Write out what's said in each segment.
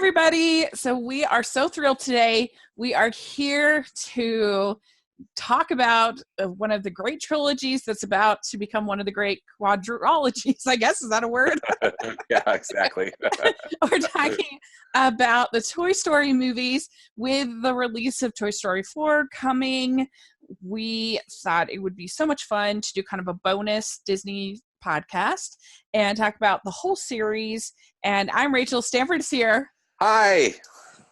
everybody. So we are so thrilled today. We are here to talk about one of the great trilogies that's about to become one of the great quadrologies, I guess. Is that a word? Yeah, exactly. We're talking about the Toy Story movies. With the release of Toy Story 4 coming, we thought it would be so much fun to do kind of a bonus Disney podcast and talk about the whole series. And I'm Rachel. Stanford is here. Hi.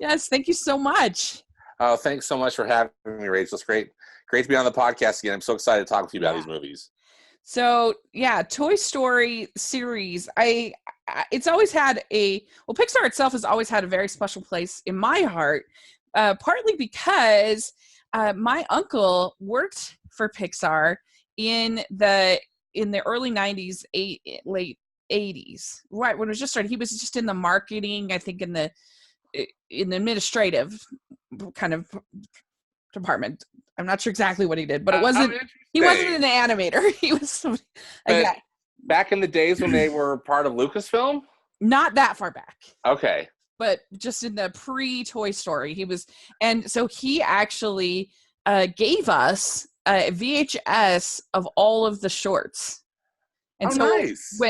Yes, thank you so much. Oh, thanks so much for having me, Rachel. It's great to be on the podcast again. I'm so excited to talk with you about these movies. So yeah, Toy Story series. It's always had Pixar itself has always had a very special place in my heart, partly because my uncle worked for Pixar in the early 90s, late 80s, right when it was just started. He was just in the marketing, I think in the administrative kind of department. I'm not sure exactly what he did, but he wasn't an animator. He was back in the days when they were part of Lucasfilm? Not that far back. Okay. But just in the pre-Toy Story, he was, and so he actually gave us a VHS of all of the shorts. And nice.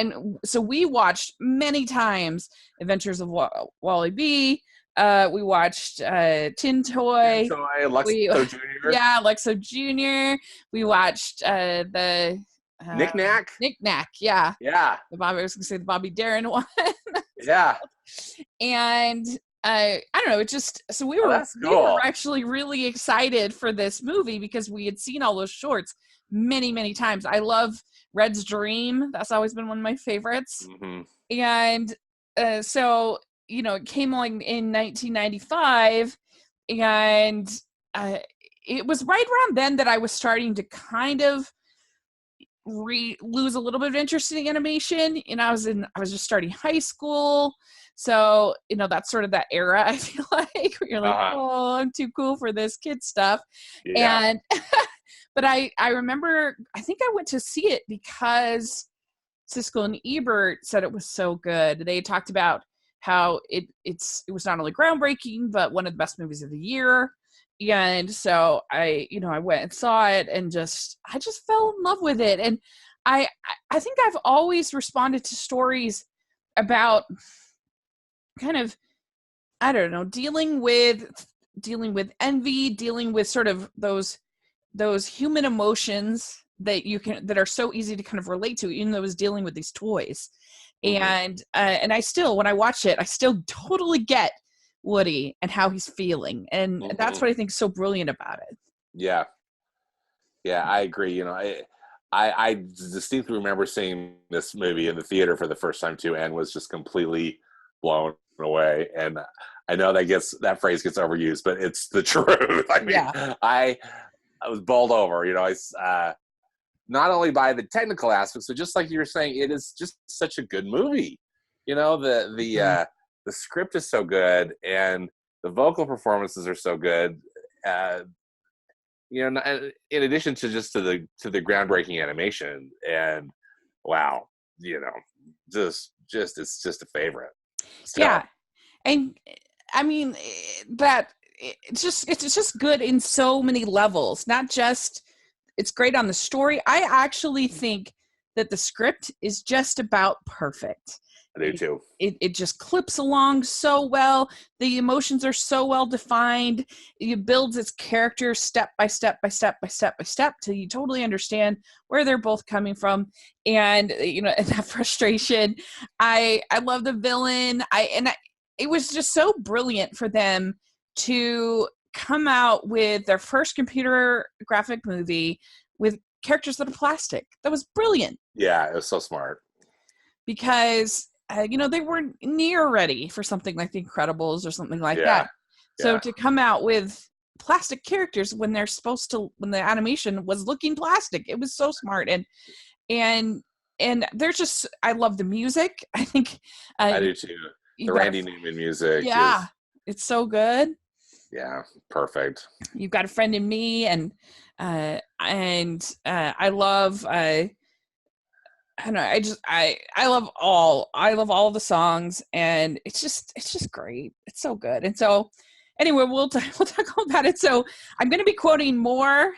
So we watched many times Adventures of Wally B. We watched Tin Toy. Lexo Jr. Yeah, Lexo Jr. We watched the Knick Knack. Knick Knack, yeah. Yeah. I was going to say the Bobby Darin one. Yeah. And I don't know, it just, so we were actually really excited for this movie because we had seen all those shorts many, many times. I love Red's Dream. That's always been one of my favorites. Mm-hmm. And so, it came along in 1995, and it was right around then that I was starting to kind of lose a little bit of interest in animation. I was just starting high school. So, that's sort of that era, I feel like, where you're like, oh, I'm too cool for this kid stuff. Yeah. And, but I remember, I think I went to see it because Siskel and Ebert said it was so good. They talked about how it was not only groundbreaking, but one of the best movies of the year. And so I went and saw it and I just fell in love with it. And I think I've always responded to stories about kind of, I don't know, dealing with envy, dealing with sort of those human emotions that are so easy to kind of relate to, even though it was dealing with these toys. Mm-hmm. And I still, when I watch it, I still totally get Woody and how he's feeling. And mm-hmm. That's what I think is so brilliant about it. Yeah. Yeah, I agree. I distinctly remember seeing this movie in the theater for the first time too, and was just completely blown away. And I know that phrase gets overused, but it's the truth. I mean, yeah. I was bowled over, not only by the technical aspects, but just like you were saying, it is just such a good movie. The script is so good, and the vocal performances are so good. In addition to the groundbreaking animation, and wow, it's just a favorite. So. Yeah, and I mean that it's just good in so many levels. Not just it's great on the story. I actually think that the script is just about perfect. I do too. It just clips along so well. The emotions are so well defined. It builds its characters step by step by step by step by step till you totally understand where they're both coming from. And and that frustration. I love the villain. It was just so brilliant for them to come out with their first computer graphic movie with characters that are plastic. That was brilliant. Yeah, it was so smart. Because they weren't near ready for something like The Incredibles or something like that. So to come out with plastic characters when the animation was looking plastic, it was so smart. And there's just, I love the music. I think I do too. The Randy Newman music. Yeah, it's so good. Yeah, perfect. You've Got a Friend in Me, and I love I don't know. I love all the songs, and it's just great. It's so good. And so anyway, we'll talk all about it. So I'm going to be quoting more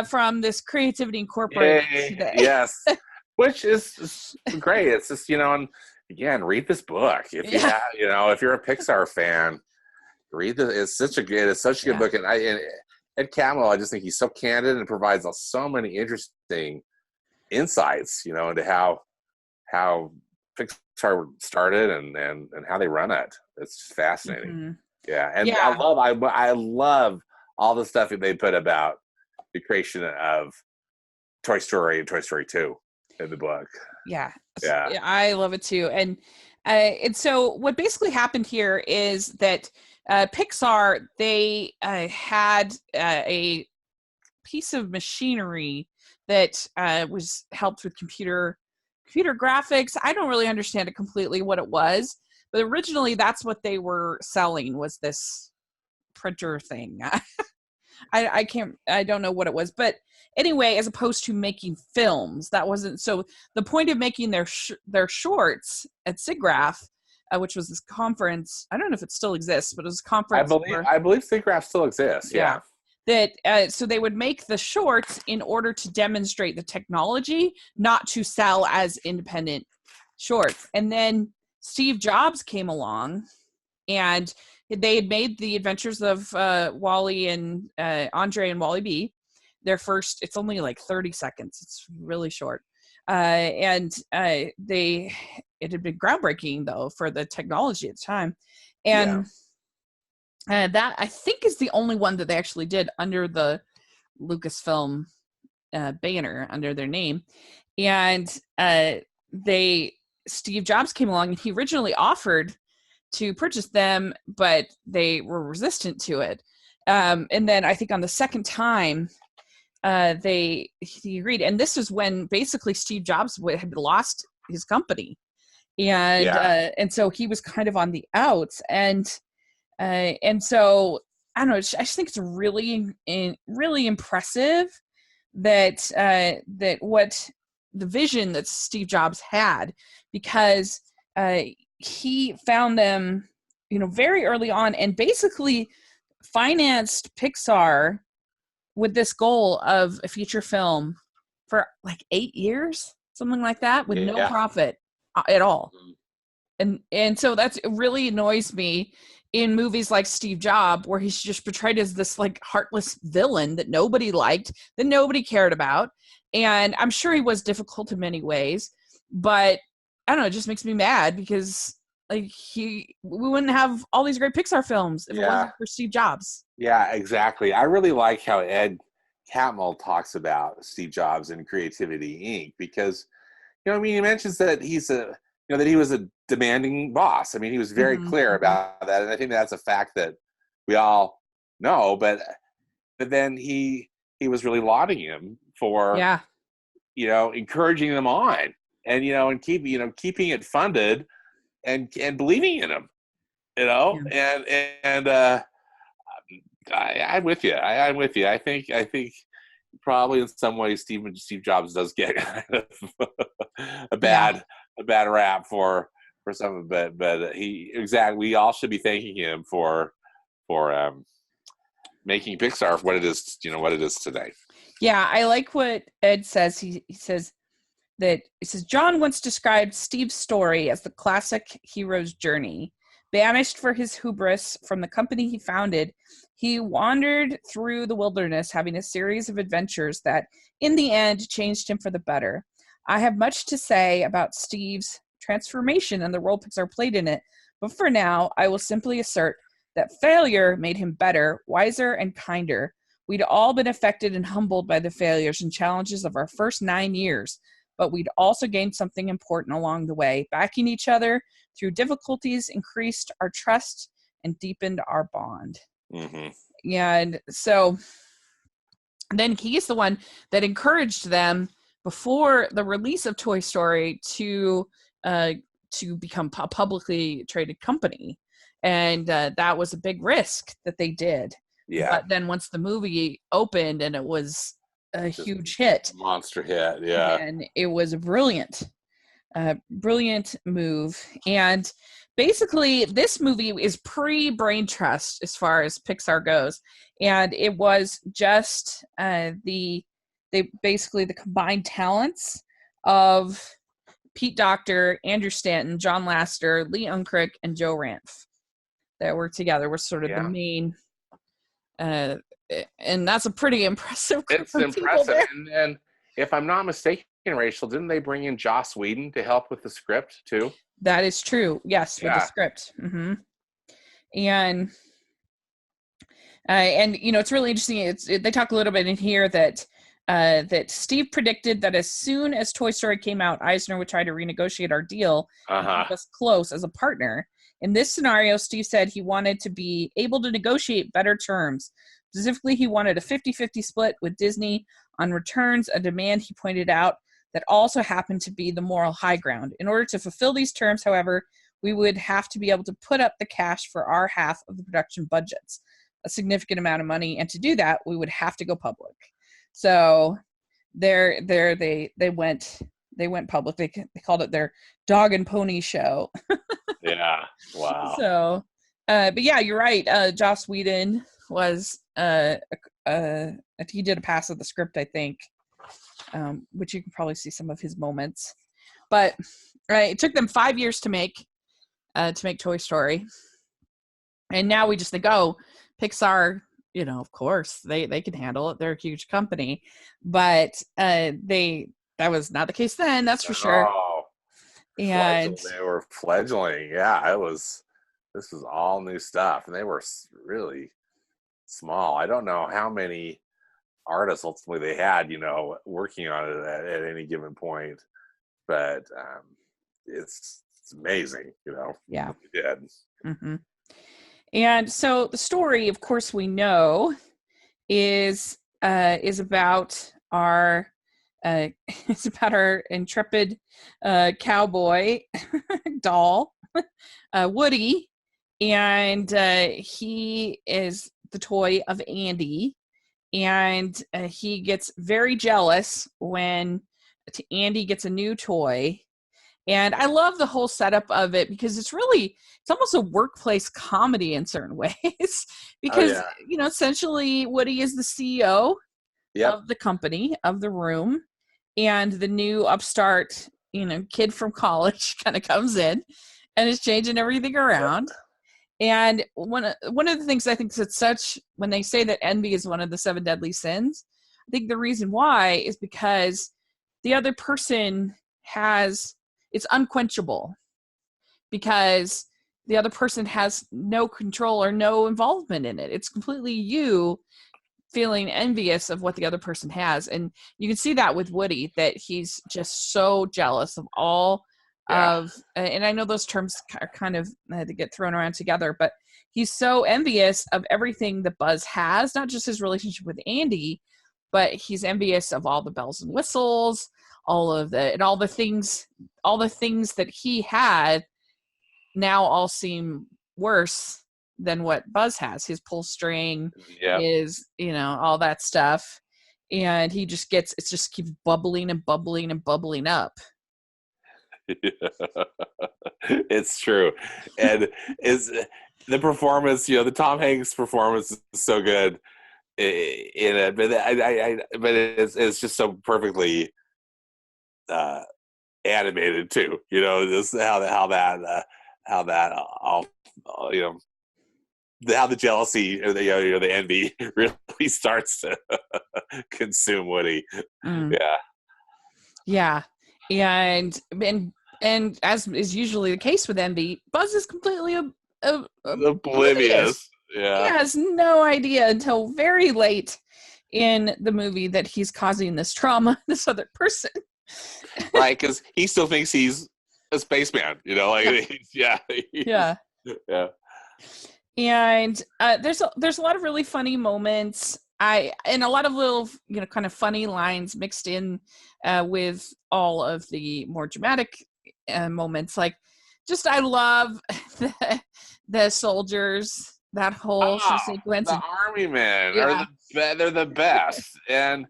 from this Creativity Incorporated Yay. today. Yes. Which is great. It's just, and again, read this book. If you have, if you're a Pixar fan, read this. It's such a good book. And Ed Catmull, I just think he's so candid and provides so many interesting insights, into how Pixar started and how they run it. It's fascinating. Mm-hmm. Yeah. And yeah. I love all the stuff that they put about the creation of Toy Story and Toy Story 2 in the book. Yeah. I love it too. And so what basically happened here is that Pixar, they had a piece of machinery that was helped with computer graphics. I don't really understand it completely what it was, but originally that's what they were selling, was this printer thing. I don't know what it was, but anyway, as opposed to making films, that wasn't. So the point of making their shorts at SIGGRAPH, which was this conference, I don't know if it still exists, but it was a conference. I believe SIGGRAPH still exists. Yeah. That so they would make the shorts in order to demonstrate the technology, not to sell as independent shorts. And then Steve Jobs came along, and they had made the Adventures of Wally and Andre and Wally B. Their first, it's only like 30 seconds. It's really short. It had been groundbreaking though for the technology at the time. And that I think is the only one that they actually did under the Lucasfilm banner, under their name. And Steve Jobs came along, and he originally offered to purchase them, but they were resistant to it. And then I think on the second time, he agreed. And this is when basically Steve Jobs had lost his company. And so he was kind of on the outs. And so I don't know. I just think it's really impressive that what the vision that Steve Jobs had, because he found them, very early on, and basically financed Pixar with this goal of a feature film for like 8 years, something like that, with no profit at all. And so it really annoys me in movies like Steve Jobs, where he's just portrayed as this like heartless villain that nobody liked, that nobody cared about. And I'm sure he was difficult in many ways, but I don't know, it just makes me mad, because like we wouldn't have all these great Pixar films if it wasn't for Steve Jobs. Yeah, exactly. I really like how Ed Catmull talks about Steve Jobs and Creativity Inc. because, he mentions that that he was a demanding boss. I mean, he was very clear about that, and I think that's a fact that we all know. But then he was really lauding him for encouraging them on, and and keeping it funded, and believing in him, and I'm with you. I'm with you. I think probably in some ways Steve Jobs does get kind of a bad rap for some of it, but we all should be thanking him for making Pixar what it is, what it is today. Yeah, I like what Ed says. He says John once described Steve's story as the classic hero's journey. Banished for his hubris from the company he founded, he wandered through the wilderness, having a series of adventures that, in the end, changed him for the better. I have much to say about Steve's transformation and the role Pixar played in it, but for now, I will simply assert that failure made him better, wiser, and kinder. We'd all been affected and humbled by the failures and challenges of our first 9 years, but we'd also gained something important along the way. Backing each other through difficulties increased our trust and deepened our bond. And so then he's the one that encouraged them before the release of Toy Story to become a publicly traded company. And that was a big risk that they did. Yeah. But then once the movie opened and it was a Just huge hit, monster hit. Yeah. and it was brilliant. Brilliant move. And basically, this movie is pre-Brain Trust as far as Pixar goes, and it was just the combined talents of Pete Docter, Andrew Stanton, John Lasseter, Lee Unkrich, and Joe Ranft that were together. Were sort of the main, and that's a pretty impressive group It's of people impressive. there. And if I'm not mistaken, Rachel, didn't they bring in Joss Whedon to help with the script too? That is true. Yes, with the Yeah. script. And it's really interesting. They talk a little bit in here that that Steve predicted that as soon as Toy Story came out, Eisner would try to renegotiate our deal and keep us close as a partner. In this scenario, Steve said he wanted to be able to negotiate better terms. Specifically, he wanted a 50-50 split with Disney on returns, a demand he pointed out that also happened to be the moral high ground. In order to fulfill these terms, however, we would have to be able to put up the cash for our half of the production budgets, a significant amount of money, and to do that, we would have to go public. So they went public. They called it their dog and pony show. Yeah. Wow. So, but yeah, you're right. Joss Whedon was he did a pass of the script, I think, which you can probably see some of his moments. But it took them 5 years to make Toy Story, and now we just think, oh, Pixar, of course they can handle it. They're a huge company, but that was not the case then. That's for sure. And they were fledgling. Yeah, this was all new stuff, and they were really small. I don't know how many artists ultimately they had, working on it at any given point, but it's amazing, Yeah. what they did. Mm-hmm. And so the story, of course, we know is about our it's about our intrepid cowboy doll, Woody, and he is the toy of Andy, and he gets very jealous when Andy gets a new toy. And I love the whole setup of it because it's almost a workplace comedy in certain ways because, essentially Woody is the CEO of the company, of the room, and the new upstart, kid from college kind of comes in and is changing everything around. And one of the things I think that's when they say that envy is one of the 7 deadly sins, I think the reason why is because the other person it's unquenchable because the other person has no control or no involvement in it. It's completely you feeling envious of what the other person has. And you can see that with Woody, that he's just so jealous of all of, and I know those terms are kind of to get thrown around together, but he's so envious of everything that Buzz has, not just his relationship with Andy, but he's envious of all the bells and whistles, all the things that he had now all seem worse than what Buzz has. His pull string, his, all that stuff. And it just keeps bubbling and bubbling and bubbling up. It's true. And is the performance, the Tom Hanks performance is so good in it, but it's just so perfectly animated too. Just how that all how the jealousy or the envy really starts to consume Woody. Yeah, and as is usually the case with envy, Buzz is completely oblivious. He has no idea until very late in the movie that he's causing this trauma this other person. Right, because he still thinks he's a spaceman, yeah. And there's a lot of really funny moments. And a lot of little, kind of funny lines mixed in with all of the more dramatic moments. Like, I love the soldiers, that whole sequence. The army men they're the best. And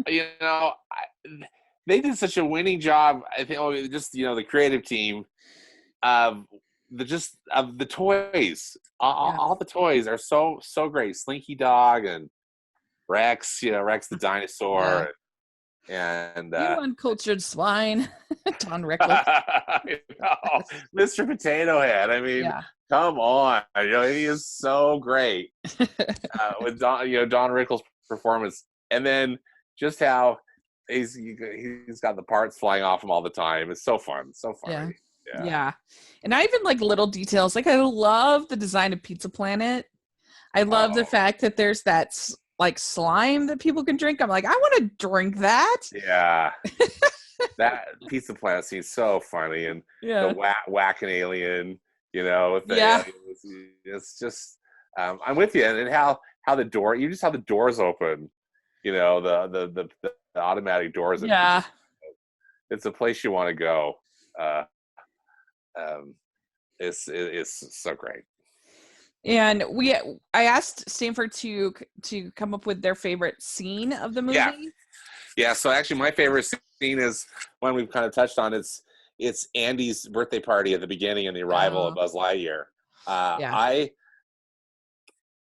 They did such a winning job. I think just the creative team of the toys. Yeah. All the toys are so great. Slinky Dog and Rex, Rex the Yeah. dinosaur, and You uncultured swine. Don Rickles. Mr. Potato Head. I mean, Yeah. come on, he is so great with Don Rickles' performance, and then just how he's got the parts flying off him all the time. It's so fun, so Yeah. funny. Yeah. Yeah. And I even like little details. Like I love the design of Pizza Planet. I love the Oh, fact that there's that like slime that people can drink. I'm like, I want to drink that. yeah. That Pizza Planet seems so funny, and the Yeah. whacking alien, with the Yeah. aliens. It's just, I'm with you, and how the door, you just how the doors open, the automatic doors. Yeah. It's a place you want to go. Uh, um, it's so great. And I asked Stanford to come up with their favorite scene of the Yeah, movie. yeah. So actually, my favorite scene is one we've kind of touched on. It's Andy's birthday party at the beginning and the arrival of Oh, Buzz Lightyear. yeah.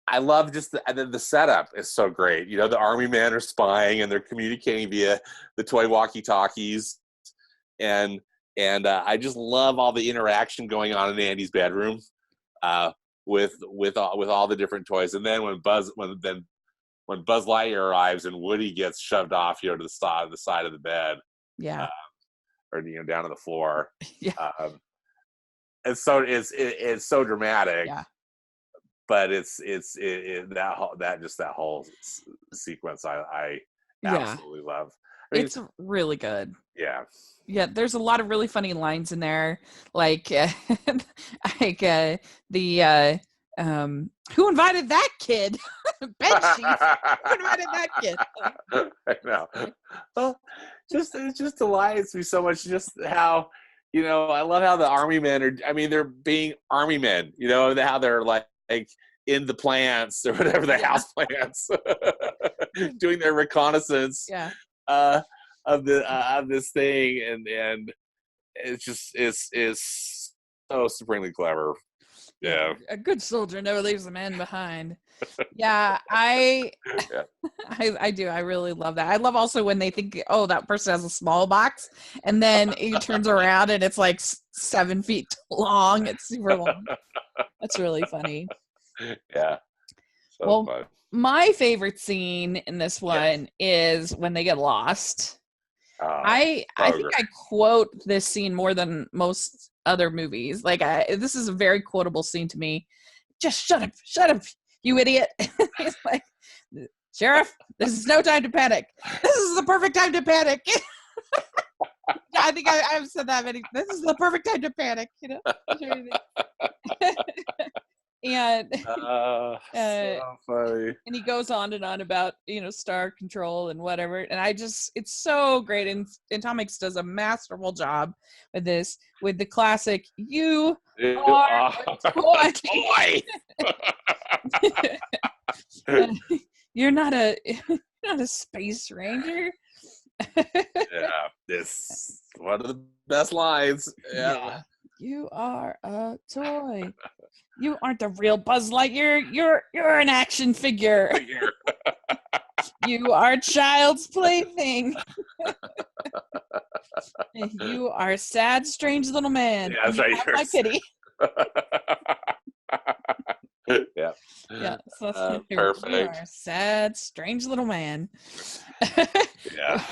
I love just the setup is so great. The army men are spying and they're communicating via the toy walkie-talkies, and I just love all the interaction going on in Andy's bedroom with all the different toys. And then when Buzz Lightyear arrives and Woody gets shoved off, to the side of the bed, Yeah. or down to the floor, Yeah. it's so dramatic. Yeah. But that whole sequence I Yeah. absolutely love. I mean, It's really good. yeah. Yeah, there's a lot of really funny lines in there, like like the who invited that kid? Bed sheets. Who invited that kid? I know. Well, it just delights me so much. Just how I love how the army men are. I mean, they're being army men. How they're like in the plants or whatever, the house plants, doing their reconnaissance. Yeah. Of this thing, and it's so supremely clever. Yeah. A good soldier never leaves a man behind. Yeah, Yeah. I do. I really love that. I love also when they think, oh, that person has a small box, and then he turns around and it's like 7 feet long. It's super long. That's really funny. Yeah. So Well, fun. my favorite scene in this one is when they get lost. I think I quote this scene more than most other movies. Like this is a very quotable scene to me. Just shut up, you idiot. He's like, Sheriff, this is no time to panic. This is the perfect time to panic. I think I've said that many. This is the perfect time to panic. And so funny. And he goes on and on about star control and whatever, and it's so great. And Tom Hanks does a masterful job with this, with the classic "You are a toy." You're not a space ranger. Yeah, this one of the best lines. Yeah. You are a toy. You aren't the real Buzz Lightyear. You're an action figure. You are child's plaything. You are a sad, strange little man. Yeah, that's right. My pity. Yeah. Yeah. So that's perfect. You are a sad, strange little man. Yeah.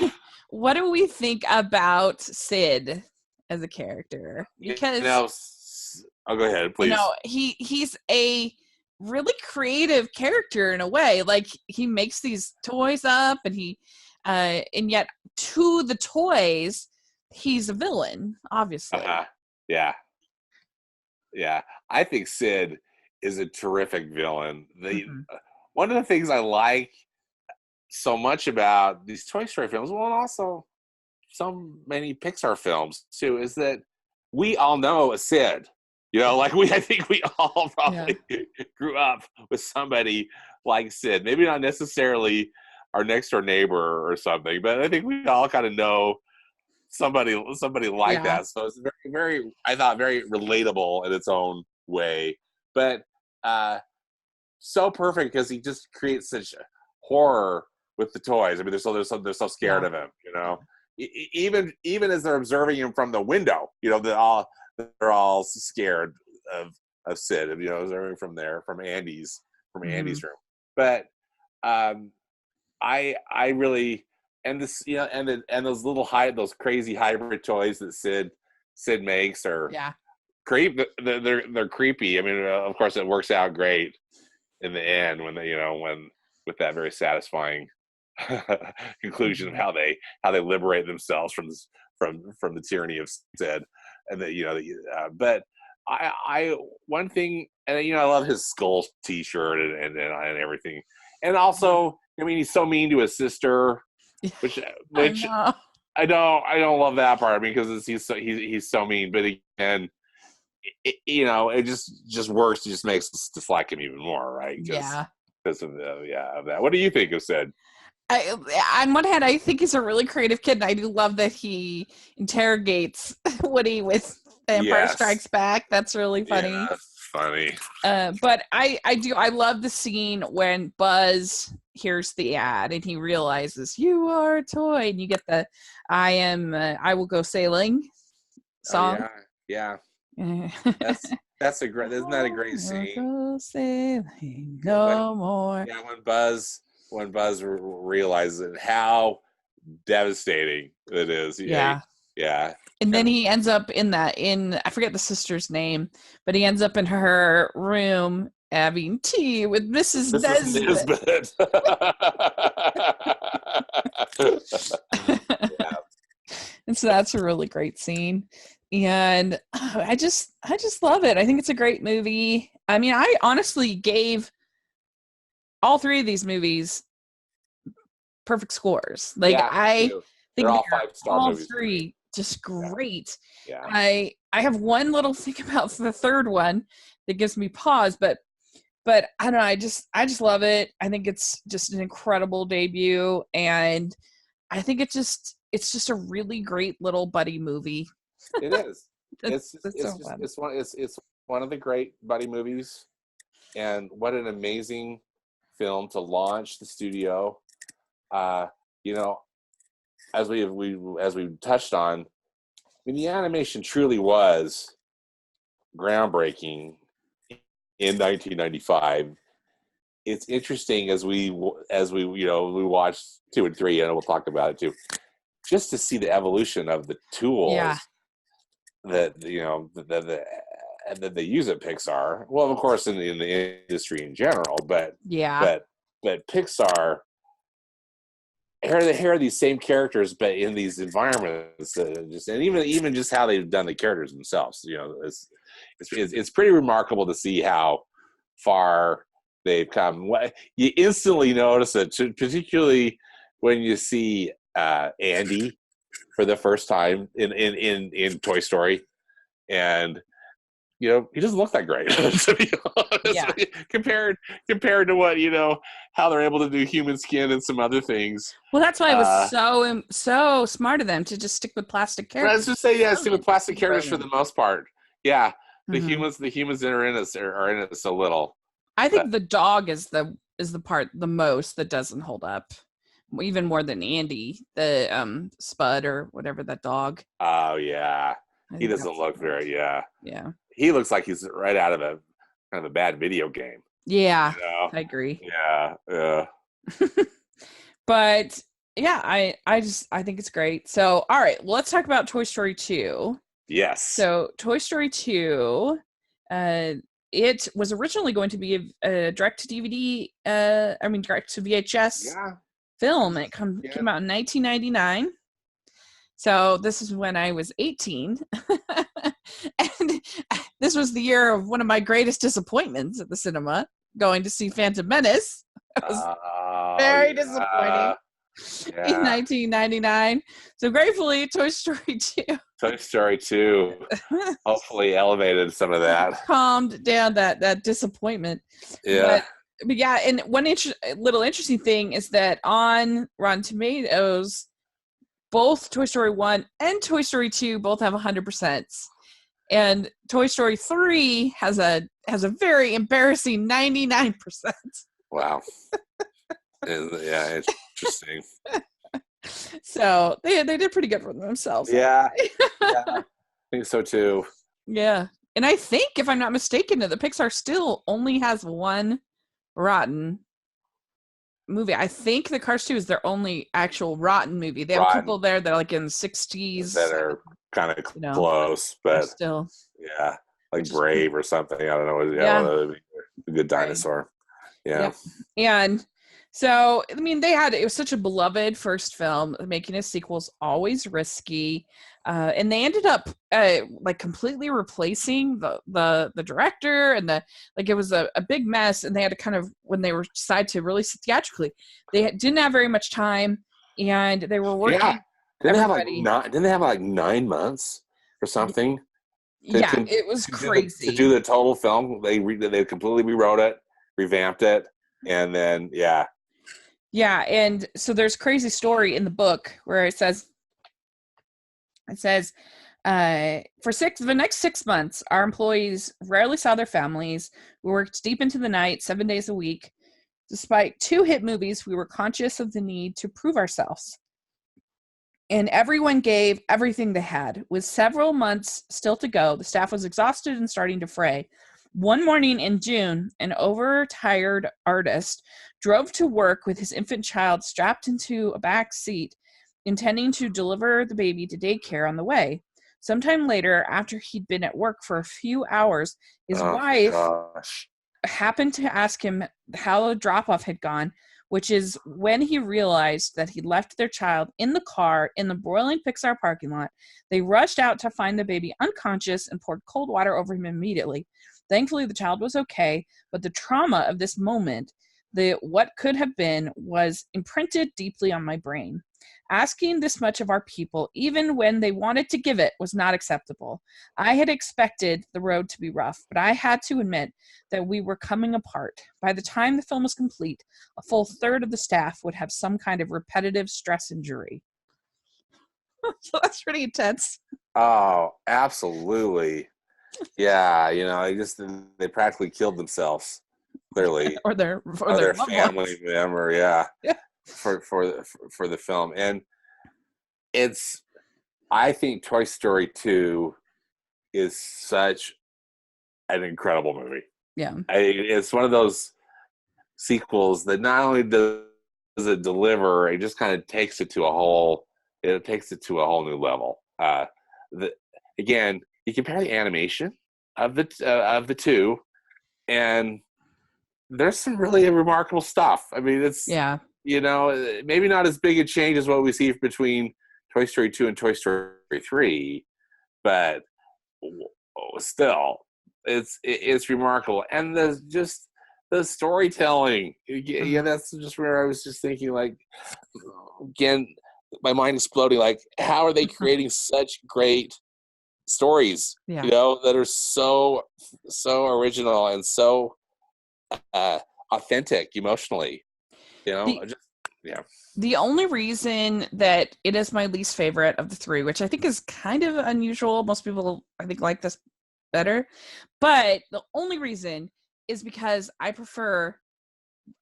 What do we think about Sid as a character? Because I'll go ahead, please. He's a really creative character in a way. Like he makes these toys up, and and yet to the toys, he's a villain, obviously. Yeah. I think Sid is a terrific villain. One of the things I like so much about these Toy Story films, well, and also so many Pixar films too, is that we all know a Sid. I think we all probably grew up with somebody like Sid. Maybe not necessarily our next door neighbor or something. But I think we all kind of know somebody like Yeah. that. So it's very, very, I thought, very relatable in its own way. But so perfect because he just creates such horror with the toys. I mean, they're so scared Yeah. of him, you know. Even as they're observing him from the window, you know, they're all scared of Sid, you know, observing from Andy's Mhm. room. But I really, and this, you know, and those crazy hybrid toys that Sid makes are Yeah. they're creepy. I mean, of course, it works out great in the end when with that very satisfying conclusion of Mhm. how they liberate themselves from the tyranny of Sid, and that but I one thing, and I love his skull T-shirt and everything, and also I mean he's so mean to his sister, which I which know. I don't love that part because he's so mean, but again it just works. It just makes us dislike him even more, right? Yeah. Because of of that. What do you think of Sid? On one hand, I think he's a really creative kid, and I do love that he interrogates Woody with Empire Yes, Strikes Back. That's really yeah, funny. that's funny. But I love the scene when Buzz hears the ad and he realizes you are a toy, and you get the I will go sailing Oh song. yeah, yeah. I That's a great. Isn't that a great will scene? go sailing When no more. when Buzz realizes it, how devastating it is. Yeah. Yeah, And then and he ends up in I forget the sister's name, but he ends up in her room having tea with Mrs. this is Nesbit. Nisbet. And so that's a really great scene. And I just love it. I think it's a great movie. I mean, I honestly gave all three of these movies perfect scores. Like Yeah, me I too. They're think all they're 5-star all movies to me. three just Yeah, great. yeah. I have one little thing about the third one that gives me pause, but I don't know, I just love it. I think it's just an incredible debut, and I think it's just a really great little buddy movie. It is. That's so fun. It's one of the great buddy movies, and what an amazing film to launch the studio. Uh, you know, as we touched on, I mean, the animation truly was groundbreaking in 1995. It's interesting as we we watched 2 and 3, and we'll talk about it too, just to see the evolution of the Yeah. tools that that they use at Pixar. Well, of course, in the industry in general, Yeah. but but Pixar, here are these same characters, but in these environments, and even just how they've done the characters themselves. It's pretty remarkable to see how far they've come. You instantly notice it, particularly when you see Andy for the first time in Toy Story, and he doesn't look that great to be honest. Yeah. Compared to what how they're able to do human skin and some other things. Well, that's why it was so smart of them to just stick with plastic But I was characters. just saying, yeah, stick with plastic characters for Brilliant. the most part. Yeah, Hmm. the humans that are in us are in it so little. I But think the dog is the part the most that doesn't hold up, even more than Andy, the Spud or whatever that dog. oh yeah, I he think doesn't that's the look most. very. Yeah, Yeah. he looks like he's right out of a kind of a bad video game. Yeah, You know? I agree. Yeah, yeah. But yeah, I think it's great. So, all right, well, let's talk about Toy Story 2. Yes. So, Toy Story 2, uh, it was originally going to be a direct to DVD, direct to VHS Yeah. film. It Yeah. came out in 1999. So, this is when I was 18. And this was the year of one of my greatest disappointments at the cinema, going to see Phantom Menace. It was Oh very yeah. disappointing in Yeah. 1999. So gratefully, Toy Story 2 Toy Story 2 hopefully elevated some of that. calmed down that disappointment. Yeah. But but yeah, and one little interesting thing is that on Rotten Tomatoes, both Toy Story 1 and Toy Story 2 both have 100%. And Toy Story 3 has a very embarrassing 99%. Wow. Yeah, interesting. So they did pretty good for themselves. Yeah. Yeah. I think so too. Yeah. And I think, if I'm not mistaken, that the Pixar still only has one rotten movie. I think the Cars 2 is their only actual rotten movie. They have a couple there that are like in the 60s that are kind of you know, close, but still, yeah, like Brave or something. I don't know. Yeah. A good dinosaur. Yeah. Yep. And so, I mean, it was such a beloved first film. Making a sequel is always risky. And they ended up like completely replacing the director, and it was a big mess. And they had to kind of, when they were decided to release it theatrically, they didn't have very much time, and they were working. Yeah. Didn't they have like 9 months or something? It was crazy. To do the total film, they completely rewrote it, revamped it, and then yeah, and so there's a crazy story in the book where it says for the next 6 months, our employees rarely saw their families. We worked deep into the night, 7 days a week. Despite 2 hit movies, we were conscious of the need to prove ourselves. And everyone gave everything they had. With several months still to go, the staff was exhausted and starting to fray. One morning in June, an overtired artist drove to work with his infant child strapped into a back seat, intending to deliver the baby to daycare on the way. Sometime later, after he'd been at work for a few hours, his wife happened to ask him how the drop-off had gone, which is when he realized that he'd left their child in the car in the boiling Pixar parking lot. They rushed out to find the baby unconscious and poured cold water over him immediately. Thankfully, the child was okay, but the trauma of this moment, what could have been, was imprinted deeply on my brain. Asking this much of our people, even when they wanted to give it, was not acceptable. I had expected the road to be rough, but I had to admit that we were coming apart. By the time the film was complete, a full third of the staff would have some kind of repetitive stress injury. So that's pretty intense. Oh, absolutely. Yeah, they practically killed themselves, clearly, or their family member. Yeah. For the film. And I think Toy Story 2 is such an incredible movie. Yeah. It's one of those sequels that not only does it deliver, it just kind of takes it to a whole new level. Again, you compare the animation of the two, and there's some really remarkable stuff. I mean, it's maybe not as big a change as what we see between Toy Story 2 and Toy Story 3, but still, it's remarkable. And the storytelling, that's just where I was just thinking, like, again, my mind exploding, like, how are they creating such great stories, that are so original and so authentic emotionally, The only reason that it is my least favorite of the 3, which I think is kind of unusual, most people I think like this better, but the only reason is because I prefer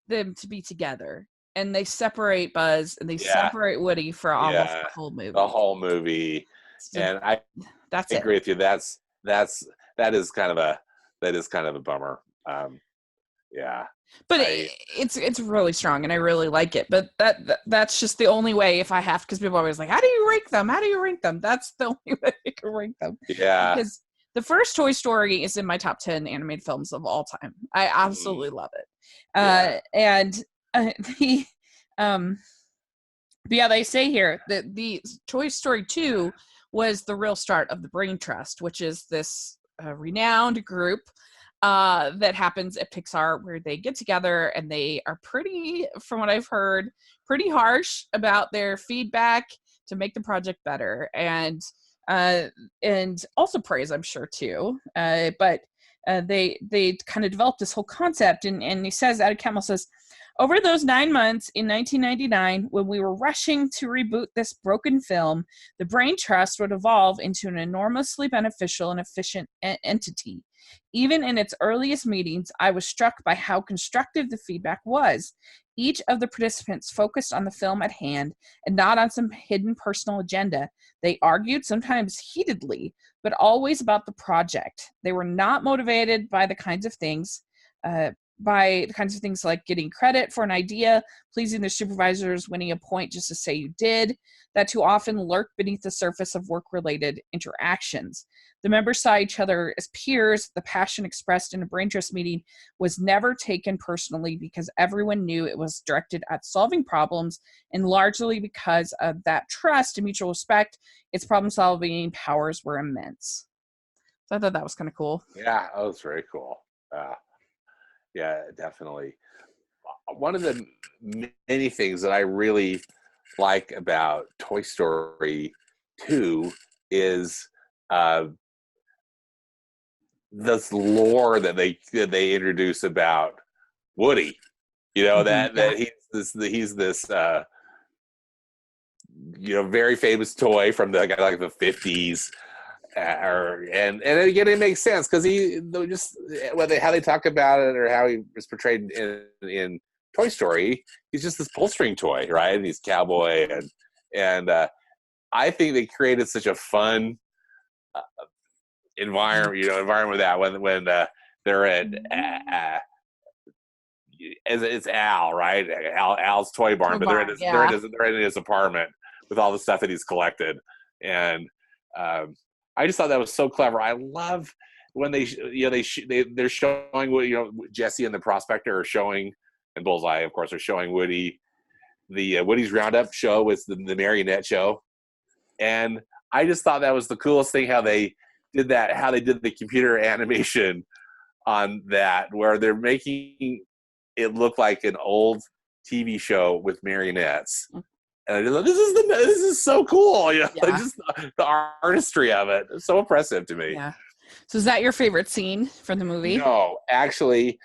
them to be together, and they separate Buzz and they separate Woody for almost the whole movie. The whole movie, and I agree with you. That is kind of a bummer. But it's really strong, and I really like it. But that's just the only way, if I have, because people are always like, how do you rank them? That's the only way I can rank them. Yeah. Because the first Toy Story is in my top 10 animated films of all time. I absolutely love it. But yeah, they say here that the Toy Story 2 was the real start of the Brain Trust, which is this renowned group that happens at Pixar, where they get together and they are pretty, from what I've heard, pretty harsh about their feedback to make the project better, and also praise, I'm sure, too. But they kind of developed this whole concept. And he says, Adam Campbell says, over those 9 months in 1999, when we were rushing to reboot this broken film, the Brain Trust would evolve into an enormously beneficial and efficient entity. Even in its earliest meetings, I was struck by how constructive the feedback was. Each of the participants focused on the film at hand and not on some hidden personal agenda. They argued, sometimes heatedly, but always about the project. They were not motivated by the kinds of things like getting credit for an idea, pleasing their supervisors, winning a point just to say you did, that too often lurk beneath the surface of work-related interactions. The members saw each other as peers. The passion expressed in a brain trust meeting was never taken personally because everyone knew it was directed at solving problems, and largely because of that trust and mutual respect, its problem-solving powers were immense. So I thought that was kind of cool. Yeah, that was very cool. Yeah, definitely. One of the many things that I really like about Toy Story 2 is this lore that they introduce about Woody. You know, that he's this very famous toy from the '50s. And again, it makes sense because how they talk about it or how he was portrayed in Toy Story, he's just this pull string toy, right? And he's cowboy, and I think they created such a fun environment with that when they're at it's Al, right? Al's toy barn, but they're in his apartment with all the stuff that he's collected, and I just thought that was so clever. I love when they're showing what Jesse and the Prospector are showing, and Bullseye, of course, are showing Woody. The Woody's Roundup show was the marionette show, and I just thought that was the coolest thing how they did that, how they did the computer animation on that, where they're making it look like an old TV show with marionettes. And I just thought, this is so cool. Just the artistry of it. It's so impressive to me. Yeah. So is that your favorite scene from the movie? No, actually,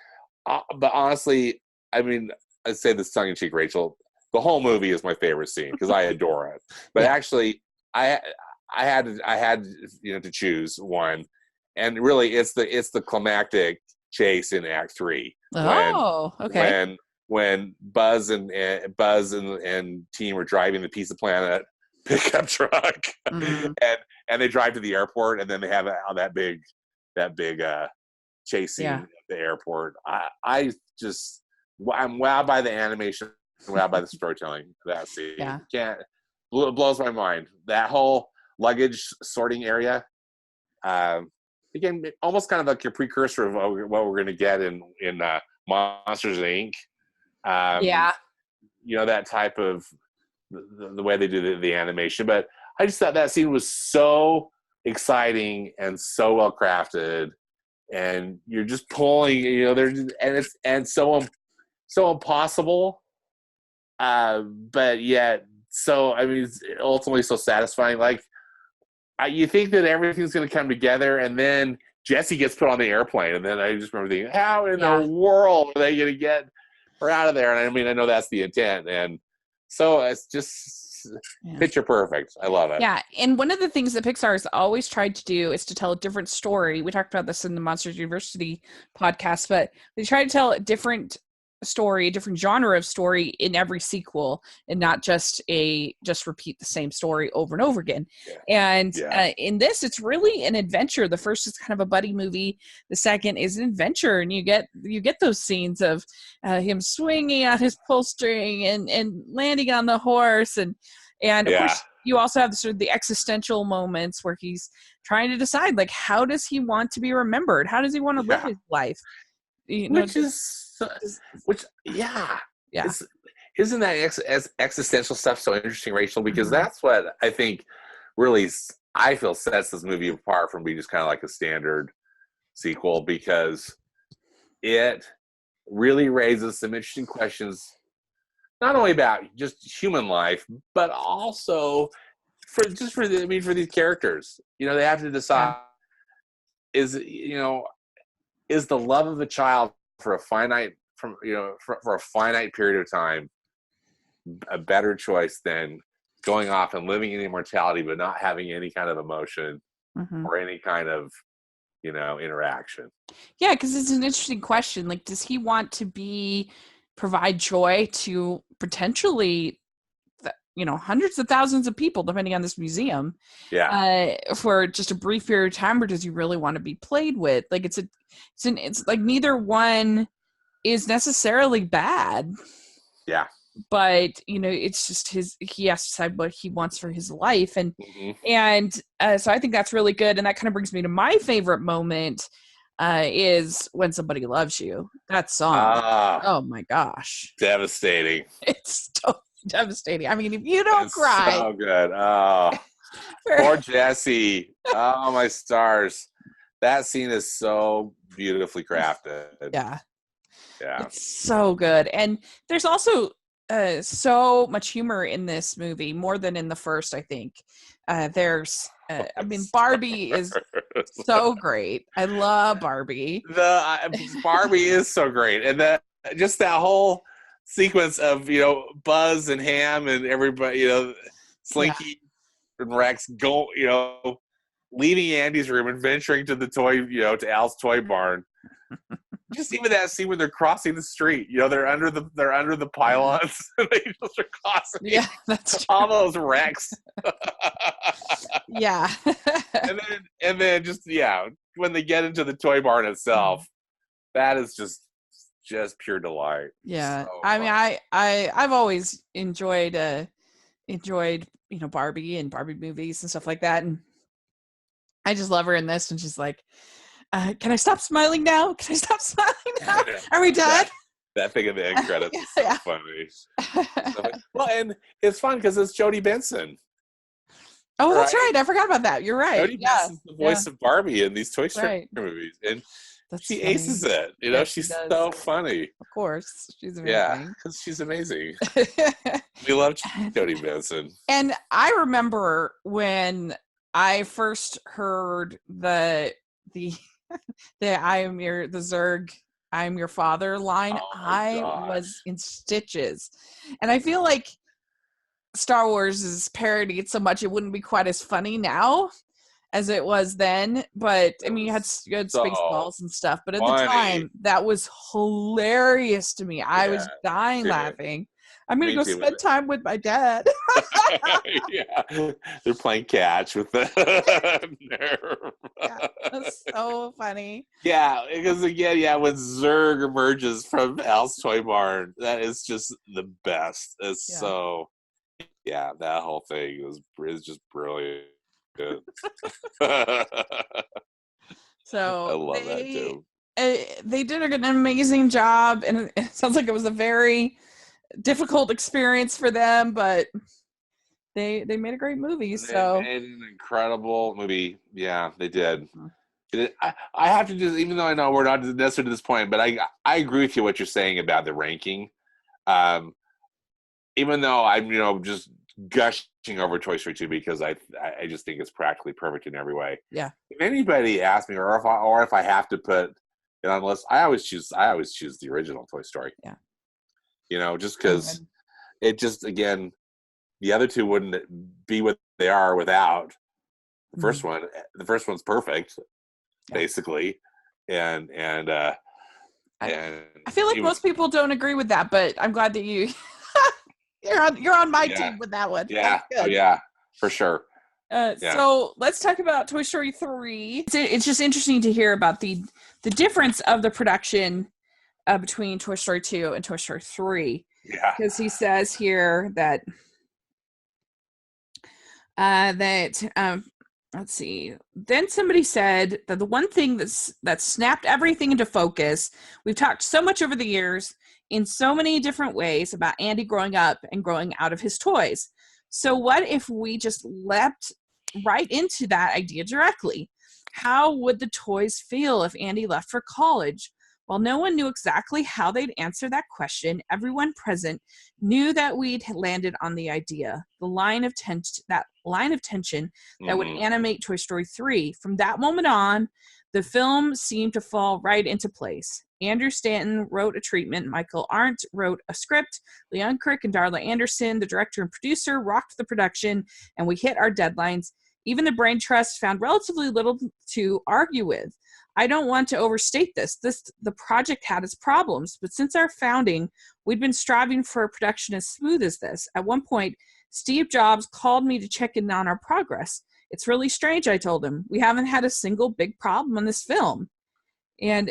but honestly, I mean, I say this tongue in cheek, Rachel. The whole movie is my favorite scene because I adore it. But actually, I had to choose one, and really, it's the climactic chase in Act 3. Okay. When Buzz and team are driving the Pizza Planet pickup truck, and they drive to the airport, and then they have that big chase scene at the airport. I'm wowed by the animation, wowed by the storytelling of that scene. It blows my mind. That whole luggage sorting area, again, almost kind of like your precursor of what we're going to get in Monsters Inc. That type of the way they do the animation. But I just thought that scene was so exciting and so well crafted, and you're just pulling, it's so impossible, but yet it's ultimately so satisfying. Like you think that everything's going to come together, and then Jesse gets put on the airplane, and then I just remember thinking, how in the world are they going to get her out of there? And I mean, I know that's the intent, and so it's just picture perfect. I love it. Yeah, and one of the things that Pixar has always tried to do is to tell a different story. We talked about this in the Monsters University podcast, but they try to tell a different story, a different genre of story in every sequel, and not just repeat the same story over and over again. And in this, it's really an adventure. The first is kind of a buddy movie. The second is an adventure, and you get those scenes of him swinging on his pull string and landing on the horse, and of course you also have sort of the existential moments where he's trying to decide, like, how does he want to be remembered? How does he want to live his life? Isn't that existential stuff so interesting, Rachel? Because that's what I think really, I feel, sets this movie apart from being just kind of like a standard sequel, because it really raises some interesting questions, not only about just human life, but also for these characters. They have to decide, is the love of a child for a finite for a finite period of time a better choice than going off and living in immortality but not having any kind of emotion or any kind of interaction? Yeah, because it's an interesting question. Like, does he want to provide joy to potentially hundreds of thousands of people, depending on this museum, for just a brief period of time, or does he really want to be played with? Like, it's like neither one is necessarily bad. Yeah. But it's just he has to decide what he wants for his life, and so I think that's really good, and that kind of brings me to my favorite moment, is When Somebody Loves You. That song, oh my gosh, devastating! It's so devastating. I mean, if you don't cry, so good. Oh, poor Jesse. Oh my stars! That scene is so beautifully crafted. Yeah, yeah, it's so good, and there's also so much humor in this movie, more than in the first, I think. There's Barbie is so great. I love Barbie. Barbie is so great, and just that whole sequence of Buzz and Ham and everybody, Slinky and Rex go leaving Andy's room and venturing to the toy to Al's toy barn. Just even that scene when they're crossing the street, they're under the pylons and they just are crossing. Yeah, that's true. All those wrecks. Yeah. and then just when they get into the toy barn itself, that is just pure delight. Yeah. So I mean, I've always enjoyed Barbie and Barbie movies and stuff like that, and I just love her in this, and she's like, can I stop smiling now? Can I stop smiling now? Are we done? That thing at the end credits is so funny. Well, and it's fun because it's Jodie Benson. Oh, that's right. I forgot about that. You're right. Jodie Benson's the voice of Barbie in these Toy Story movies, and she aces it. She's so funny. Of course, she's amazing. Yeah, because she's amazing. We love Jodie Benson. And I remember when I first heard the I am the Zurg, I am your father line, I was in stitches. And I feel like Star Wars is parodied so much it wouldn't be quite as funny now as it was then. But I mean, you had Spaceballs and stuff, but at the time that was hilarious to me. I was dying laughing. I'm gonna go spend time with my dad. Yeah, they're playing catch with the nerve. Yeah, that's so funny. Yeah, because again, when Zurg emerges from Al's toy barn, that is just the best. It's so, that whole thing is just brilliant. So I love that too. They did an amazing job, and it sounds like it was a very difficult experience for them, but they made a great movie. They made an incredible movie. Yeah, they did. I have to just, even though I know we're not necessarily to this point, but I agree with you what you're saying about the ranking. Even though I'm just gushing over Toy Story 2 because I just think it's practically perfect in every way. Yeah. If anybody asks me, or if I have to put it on the list, I always choose the original Toy Story. Yeah. Just because it just, again, the other two wouldn't be what they are without the first one. The first one's perfect, basically, and I feel like most people don't agree with that, but I'm glad that you're on my team with that one. Yeah, for sure. So let's talk about Toy Story 3. It's just interesting to hear about the difference of the production between Toy Story 2 and Toy Story 3. Yeah. Because he says here that let's see. Then somebody said that the one thing that snapped everything into focus, we've talked so much over the years in so many different ways about Andy growing up and growing out of his toys. So what if we just leapt right into that idea directly? How would the toys feel if Andy left for college? While no one knew exactly how they'd answer that question, everyone present knew that we'd landed on the idea, the line of tension that would animate Toy Story 3. From that moment on, The film seemed to fall right into place. Andrew Stanton wrote a treatment, Michael Arndt wrote a script, Leon Crick and Darla Anderson, the director and producer, rocked the production, and we hit our deadlines. Even the Brain Trust found relatively little to argue with. I don't want to overstate this. The project had its problems, but since our founding, we'd been striving for a production as smooth as this. At one point, Steve Jobs called me to check in on our progress. It's really strange, I told him. We haven't had a single big problem on this film. And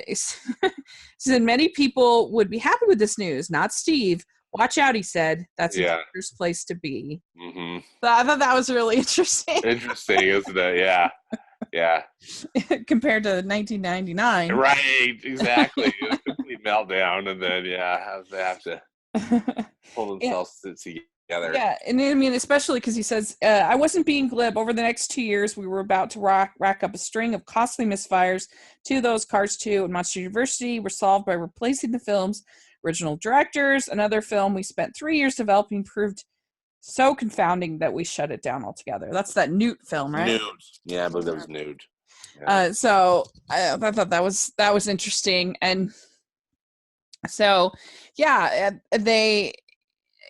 said many people would be happy with this news, not Steve. Watch out, he said. That's a dangerous place to be. Mm-hmm. So I thought that was really interesting. Interesting, isn't it? Yeah. Yeah. Compared to 1999. Right, exactly. A complete meltdown, and then they have to pull themselves together. Yeah, and I mean, especially because he says, I wasn't being glib. Over the next 2 years, we were about to rack up a string of costly misfires. Two of those, Cars 2 and Monster University, were solved by replacing the film's original directors. Another film we spent 3 years developing proved so confounding that we shut it down altogether. That's that Newt film, right? Newt. Yeah, I believe that was Newt. Yeah. So I thought that was interesting. And so, yeah,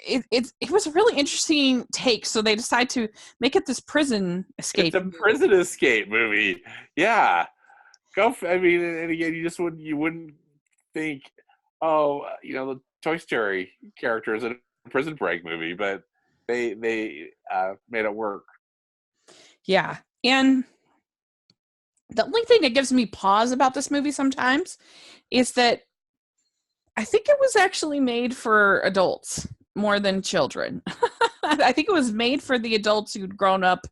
it was a really interesting take. So they decide to make it this prison escape. It's a prison escape movie. Yeah. I mean, and again, you wouldn't think, the Toy Story character is in a prison break movie, but they made it work. Yeah. And the only thing that gives me pause about this movie sometimes is that I think it was actually made for adults more than children. I think it was made for the adults who'd grown up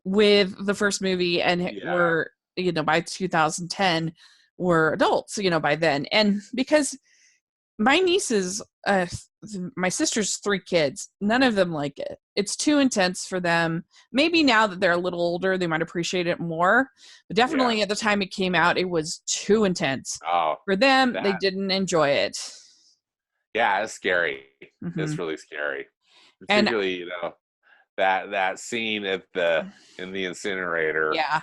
with the first movie and were, by 2010 were adults, by then. And because my nieces, my sister's 3 kids, none of them like it. It's too intense for them. Maybe now that they're a little older, they might appreciate it more. But definitely at the time it came out, it was too intense. For them, they didn't enjoy it. Yeah, it's scary. Mm-hmm. It's really scary. Particularly, that scene in the incinerator. Yeah.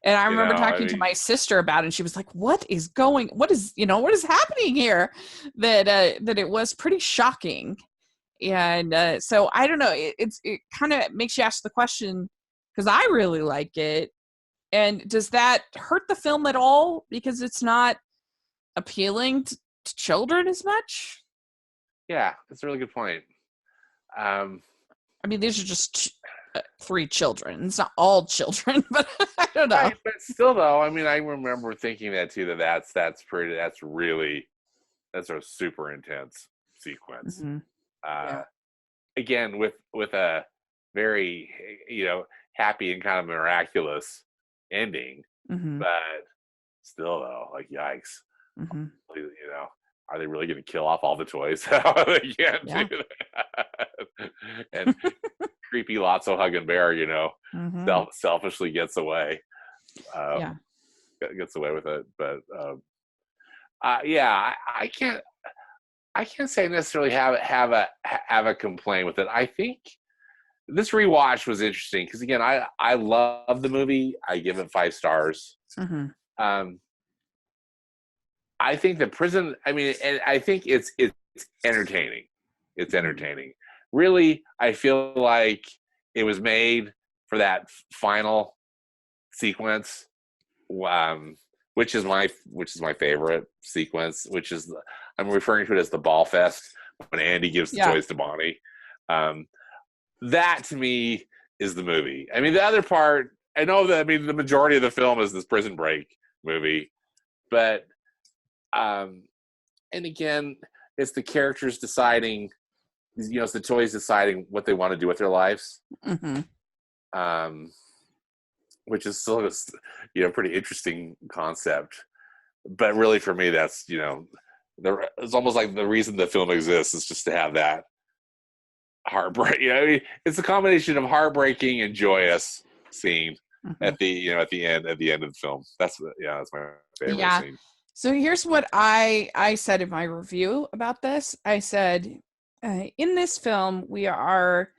And I remember talking to my sister about it, and she was like, what is happening here? That it was pretty shocking. And so I don't know, it kind of makes you ask the question, because I really like it. And does that hurt the film at all? Because it's not appealing to children as much? Yeah, that's a really good point. I mean, these are just 3 children. It's not all children, but I don't know. Right, but still, though, I mean, I remember thinking that too. That's a super intense sequence. Mm-hmm. Again, with a very happy and kind of miraculous ending, mm-hmm. but still, though, like yikes. Mm-hmm. Are they really going to kill off all the toys? They can't do that. And creepy Lotso hugging bear, mm-hmm. selfishly gets away. Gets away with it, but I can't say necessarily have a complaint with it. I think this rewatch was interesting because again, I love the movie. I give it 5 stars. Mm-hmm. I think the prison. I mean, and I think it's entertaining. It's entertaining. Really, I feel like it was made for that final sequence, which is my favorite sequence. Which is I'm referring to it as the ball fest when Andy gives the toys to Bonnie. That to me is the movie. I mean, the other part. I know that. I mean, the majority of the film is this prison break movie, but. And again, it's the characters deciding, it's the toys deciding what they want to do with their lives. Mm-hmm. Which is still a pretty interesting concept. But really for me, that's, it's almost like the reason the film exists is just to have that heartbreak. I mean, it's a combination of heartbreaking and joyous scene at the end of the film. That's my favorite scene. So here's what I said in my review about this. I said, in this film, we are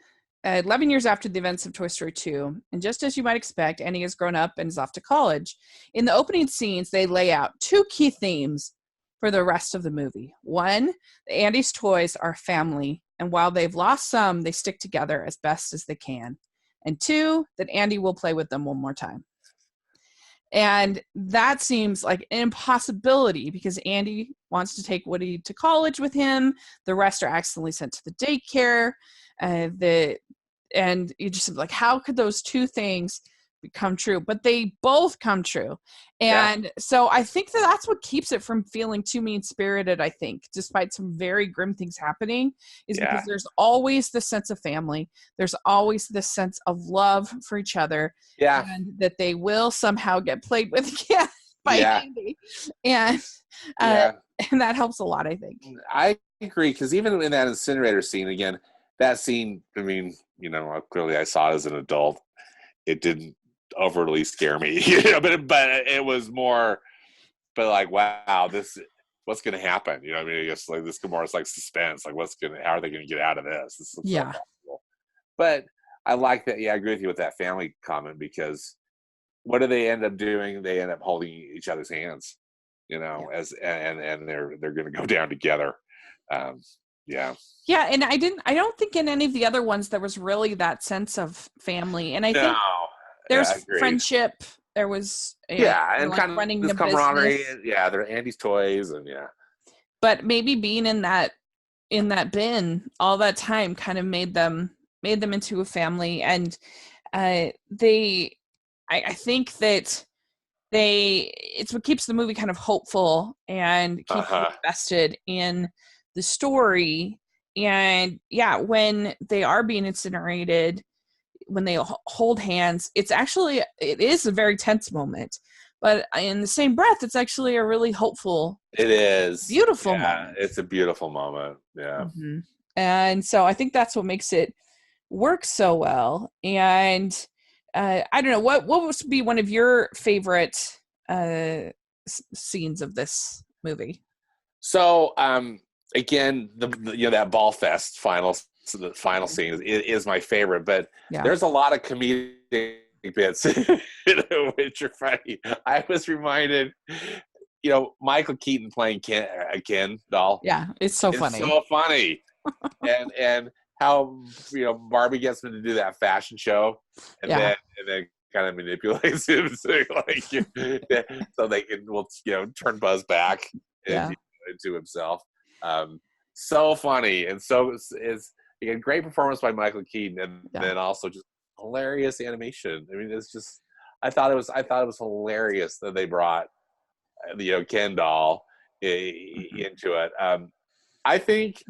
11 years after the events of Toy Story 2, and just as you might expect, Andy has grown up and is off to college. In the opening scenes, they lay out two key themes for the rest of the movie. One, Andy's toys are family, and while they've lost some, they stick together as best as they can. And two, that Andy will play with them one more time. And that seems like an impossibility because Andy wants to take Woody to college with him. The rest are accidentally sent to the daycare. And you just like, how could those two things become true? But they both come true. And so I think that that's what keeps it from feeling too mean-spirited, I think, despite some very grim things happening, is because there's always the sense of family. There's always this sense of love for each other. And that they will somehow get played with again by Andy. And that helps a lot, I think. I agree, because even in that incinerator scene, again, that scene, I mean, clearly I saw it as an adult. It didn't overly scare me, but it was more, but like, wow, what's going to happen? I mean, I guess like this more, it's like suspense, like how are they going to get out of this? This looks so possible. But I like that. Yeah, I agree with you with that family comment, because what do they end up doing? They end up holding each other's hands, and they're going to go down together. And I don't think in any of the other ones there was really that sense of family, and I think there's friendship, there was and like kind of running this the camaraderie, business. they're Andy's toys, and but maybe being in that bin all that time kind of made them into a family. And I think that it's what keeps the movie kind of hopeful and keeps you invested in the story. And when they are being incinerated, when they hold hands, it is a very tense moment, but in the same breath, it's actually a really hopeful, beautiful moment. It's a beautiful moment. Mm-hmm. And so I think that's what makes it work so well. And I don't know, what would be one of your favorite scenes of this movie? So again, that ball fest the final scene is my favorite, but there's a lot of comedic bits which are funny. I was reminded, Michael Keaton playing Ken doll. It's so funny. So funny. and how Barbie gets him to do that fashion show, and then kind of manipulates him so they can turn Buzz back into himself. So funny, and so it's again, great performance by Michael Keaton, and then also just hilarious animation. I mean, it's just I thought it was hilarious that they brought the Ken doll into it. I think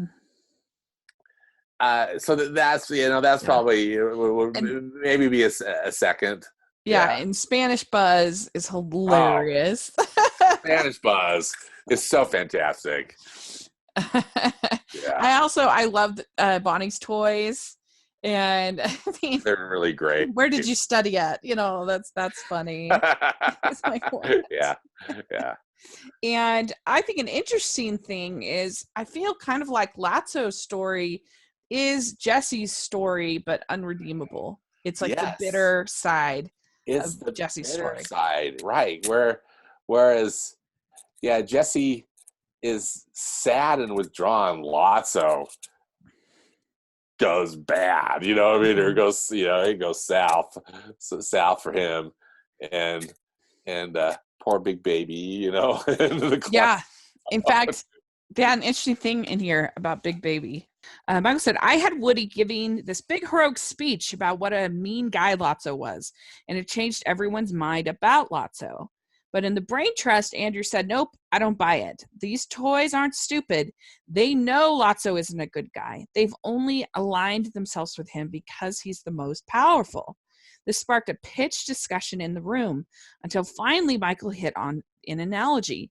so that's probably would maybe be a second. And Spanish Buzz is hilarious. Spanish Buzz is so fantastic. I loved Bonnie's toys, and I mean, they're really great. Where did you study at? That's funny. It's like, what? Yeah. And I think an interesting thing is I feel kind of like Lotso's story is Jesse's story, but unredeemable. It's like the bitter side of Jesse's story. Side, right? Whereas, Jesse is sad and withdrawn. Lotso goes bad, or goes, it goes south for him, and poor Big Baby, In fact, they had an interesting thing in here about Big Baby. Michael said, I had Woody giving this big heroic speech about what a mean guy Lotso was, and it changed everyone's mind about Lotso. But in the brain trust, Andrew said, nope, I don't buy it. These toys aren't stupid. They know Lotso isn't a good guy. They've only aligned themselves with him because he's the most powerful. This sparked a pitched discussion in the room until finally Michael hit on an analogy.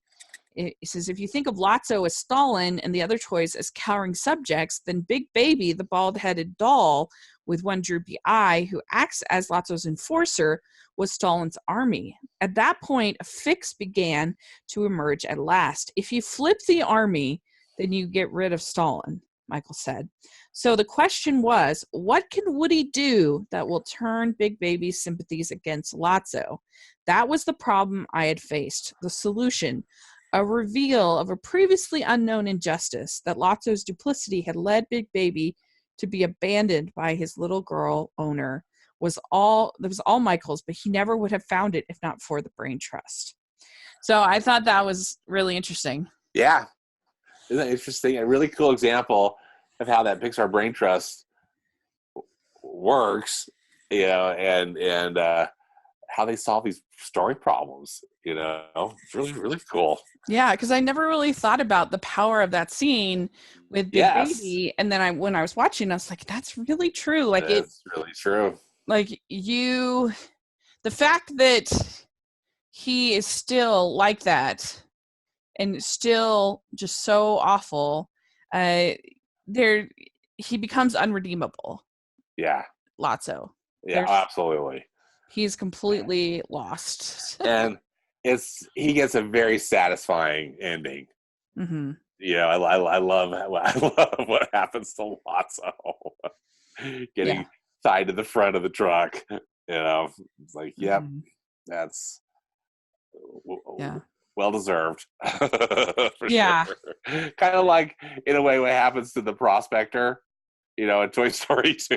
He says, if you think of Lotso as Stalin and the other toys as cowering subjects, then Big Baby, the bald-headed doll with one droopy eye who acts as Lotso's enforcer, was Stalin's army. At that point, a fix began to emerge at last. If you flip the army, then you get rid of Stalin. Michael said. So the question was, what can Woody do that will turn Big Baby's sympathies against Lotso? That was the problem I had faced. The solution, a reveal of a previously unknown injustice, that Lotso's duplicity had led Big Baby to be abandoned by his little girl owner, was all Michael's, but he never would have found it if not for the brain trust. So I thought that was really interesting. Yeah. Isn't that interesting? A really cool example of how that Pixar brain trust works, and how they solve these story problems. It's really, really cool. Yeah, because I never really thought about the power of that scene with Big Baby, and then when I was watching, I was like, "That's really true." Like it's really true. Like the fact that he is still like that and still just so awful, he becomes unredeemable. Yeah. Lotso. Yeah, absolutely. He's completely lost. And he gets a very satisfying ending. Mm-hmm. I love what happens to Lotso. Getting tied to the front of the truck. It's like, yep, mm-hmm. That's yeah. well deserved. For sure. Kind of like, in a way, what happens to the prospector, in Toy Story 2.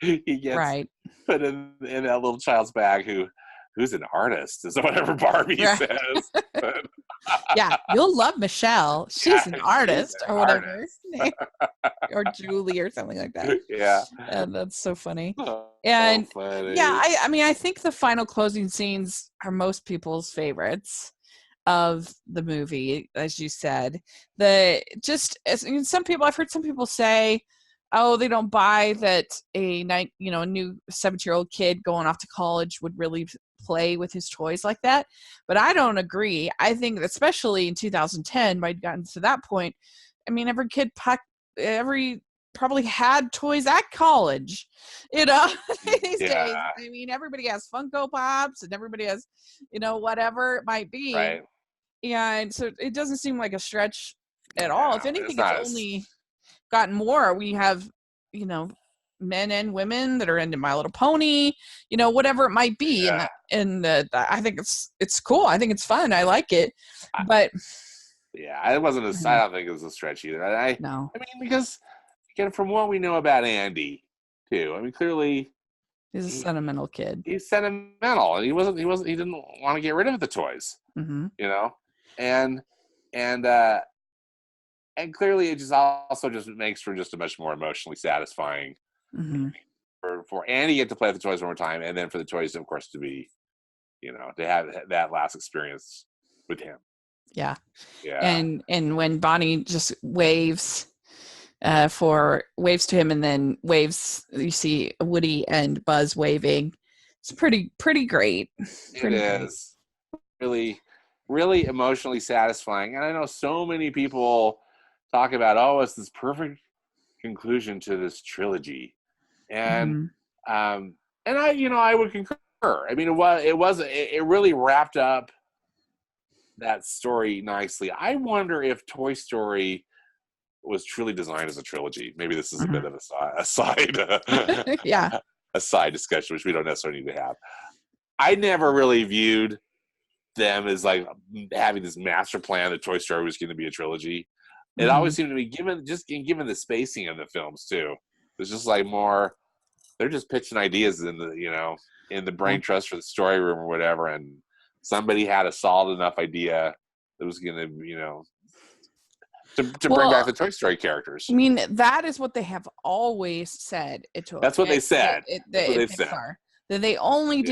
He gets put in that little child's bag who's an artist, is whatever Barbie says. Yeah, you'll love Michelle. She's an artist, or whatever. Or Julie or something like that. Yeah. And that's so funny. And funny. Yeah, I think the final closing scenes are most people's favorites of the movie, as you said. Some people, I've heard some people say, oh, they don't buy that a new 7-year-old kid going off to college would really play with his toys like that. But I don't agree. I think, especially in 2010, when I'd gotten to that point, I mean, every kid probably had toys at college, these days. I mean, everybody has Funko Pops and everybody has, whatever it might be. Right. And so it doesn't seem like a stretch at all. If anything, it's only gotten more. We have, men and women that are into My Little Pony, whatever it might be. Yeah. And I think it's cool. I think it's fun. I like it. But yeah, it wasn't I don't think it was a stretch either. No. I mean, because again, from what we know about Andy too, I mean, clearly he's a sentimental kid. He's sentimental, and he didn't want to get rid of the toys. Mm-hmm. And clearly it just also just makes for just a much more emotionally satisfying for Andy to get to play with the toys one more time, and then for the toys, of course, to be, to have that last experience with him. Yeah. Yeah. And when Bonnie just waves to him, and then you see Woody and Buzz waving. It's pretty great. It is really, really emotionally satisfying. And I know so many people talk about, it's this perfect conclusion to this trilogy. And and I would concur. I mean, it really wrapped up that story nicely. I wonder if Toy Story was truly designed as a trilogy. Maybe this is a bit of a side a side discussion, which we don't necessarily need to have. I never really viewed them as like having this master plan that Toy Story was going to be a trilogy. It always seemed to be given the spacing of the films too. It's just like more, they're just pitching ideas in the brain trust for the story room or whatever, and somebody had a solid enough idea that was going to to bring back the Toy Story characters. I mean, that is what they have always said. That's what they said. Pixar. That they only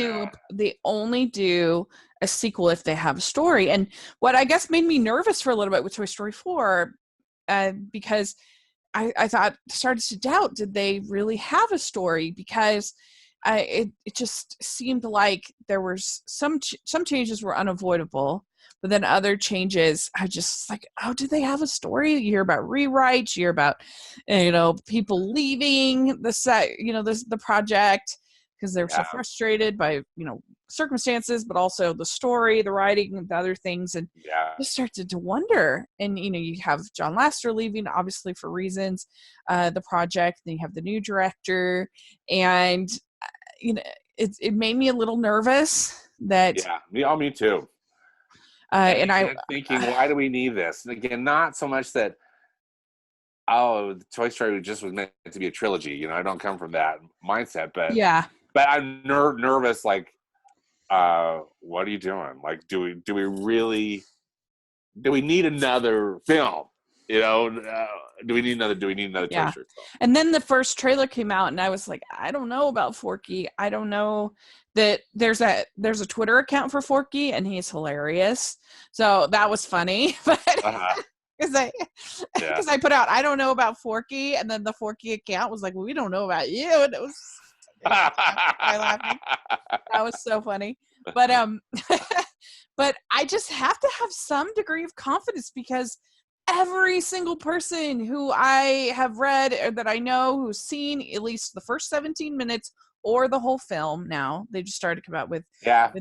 do a sequel if they have a story. And what I guess made me nervous for a little bit with Toy Story 4, because I started to doubt, did they really have a story? Because it just seemed like there was some changes were unavoidable, but then other changes, I just like, did they have a story? You hear about rewrites, you hear about, people leaving the set, the project because they're so frustrated by, circumstances, but also the story, the writing, and the other things, and Yeah. just started to wonder. And you have John Lasseter leaving, obviously for reasons, the project. Then you have the new director, and it made me a little nervous that. Yeah, me too. And I'm thinking, why do we need this? And again, not so much that Toy Story just was meant to be a trilogy. I don't come from that mindset, but yeah. But I'm nervous. Like, what are you doing? Like, do we really? Do we need another film? Do we need another Toy Story film? And then the first trailer came out, and I was like, I don't know about Forky. I don't know that there's a Twitter account for Forky, and he's hilarious. So that was funny, but. Because I put out, I don't know about Forky, and then the Forky account was like, well, we don't know about you, and it was I laughing. That was so funny. But but I just have to have some degree of confidence, because every single person who I have read or that I know who's seen at least the first 17 minutes or the whole film, now they just started to come out with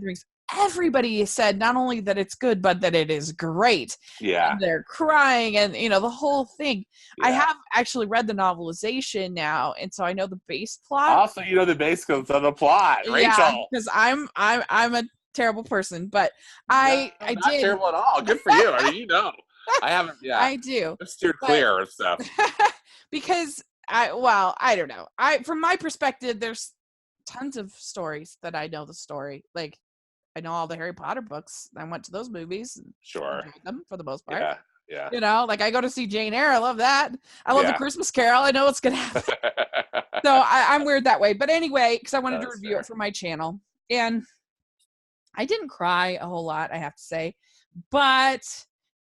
rings. Everybody said not only that it's good, but that it is great. Yeah. And they're crying, and the whole thing. Yeah. I have actually read the novelization now, and so I know the base plot. Also, the base of the plot, Rachel. Yeah, because I'm a terrible person, but I not did. Terrible at all. Good for you. I mean, I haven't. Yeah, I do. I've steered clear of stuff. Because I don't know. From my perspective, there's tons of stories that I know the story. Like, I know all the Harry Potter books. I went to those movies. And sure. enjoyed them for the most part. Yeah. Like I go to see Jane Eyre. I love that. I love the Christmas Carol. I know what's gonna happen. So I'm weird that way. But anyway, because I wanted to review it for my channel, and I didn't cry a whole lot, I have to say, but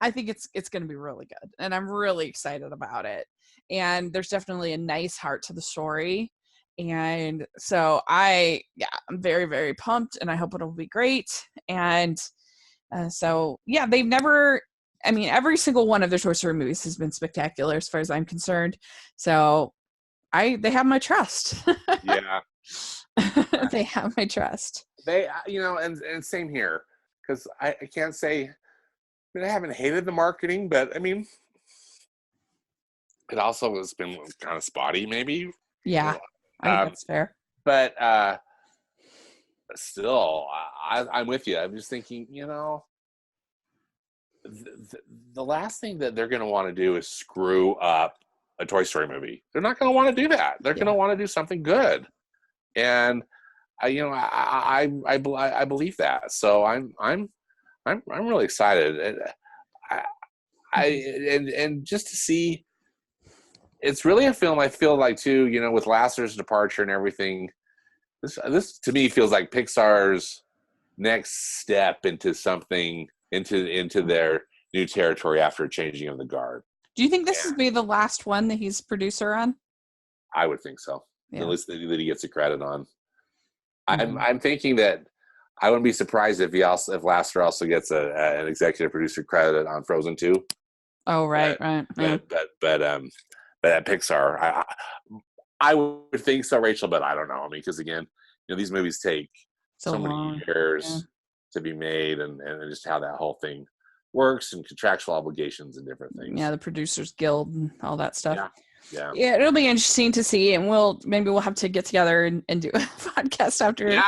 I think it's going to be really good, and I'm really excited about it. And there's definitely a nice heart to the story, and so I'm very, very pumped, and I hope it'll be great. And they've never. I mean, every single one of their Toy Story movies has been spectacular, as far as I'm concerned. So they have my trust. Yeah. They have my trust. They, and same here, because I can't say. I haven't hated the marketing, but I mean, it also has been kind of spotty, maybe. Yeah, I think that's fair. But still, I'm with you. I'm just thinking, the last thing that they're going to want to do is screw up a Toy Story movie. They're not going to want to do that. They're going to want to do something good, and I believe that. So I'm really excited, and just to see. It's really a film I feel like too. With Lasseter's departure and everything, this to me feels like Pixar's next step into something into their new territory after changing of the guard. Do you think this will be the last one that he's producer on? I would think so. Yeah. At least that he gets a credit on. I'm thinking that I wouldn't be surprised if Lasseter also gets an executive producer credit on Frozen 2. Oh, right. But at Pixar, I would think so, Rachel. But I don't know. I mean, because again, these movies take so many years to be made, and just how that whole thing works, and contractual obligations and different things. Yeah, the Producers Guild and all that stuff. Yeah, it'll be interesting to see, and maybe we'll have to get together and do a podcast after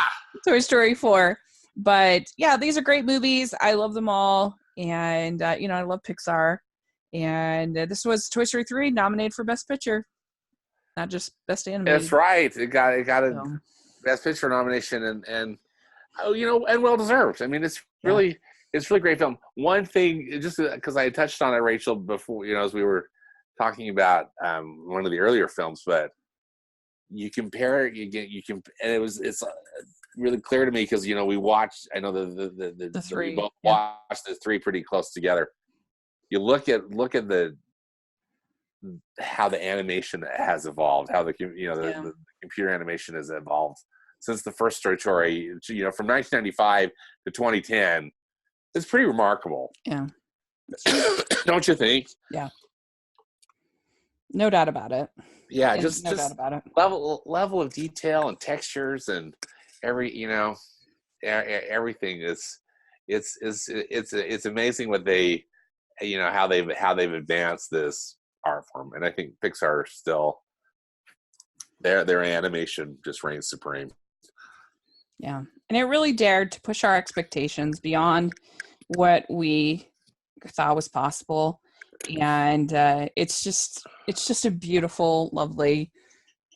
Toy Story 4. But yeah, these are great movies. I love them all, and I love Pixar. And this was Toy Story 3 nominated for Best Picture, not just Best Animated. That's right. It got a Best Picture nomination, and well deserved. I mean, it's really great film. One thing, just because I touched on it, Rachel, before as we were talking about one of the earlier films, but you compare it, and it's really clear to me because we watched. I know the three. We both watched the three pretty close together. You look at how the animation has evolved, how the computer animation has evolved since the first Toy Story. From 1995 to 2010, it's pretty remarkable. Yeah, don't you think? Yeah, no doubt about it. Yeah, just doubt about it. Level of detail and textures and every everything is it's amazing what they, how they've advanced this art form. And I think Pixar still, their animation just reigns supreme. Yeah. And it really dared to push our expectations beyond what we thought was possible. And it's just a beautiful, lovely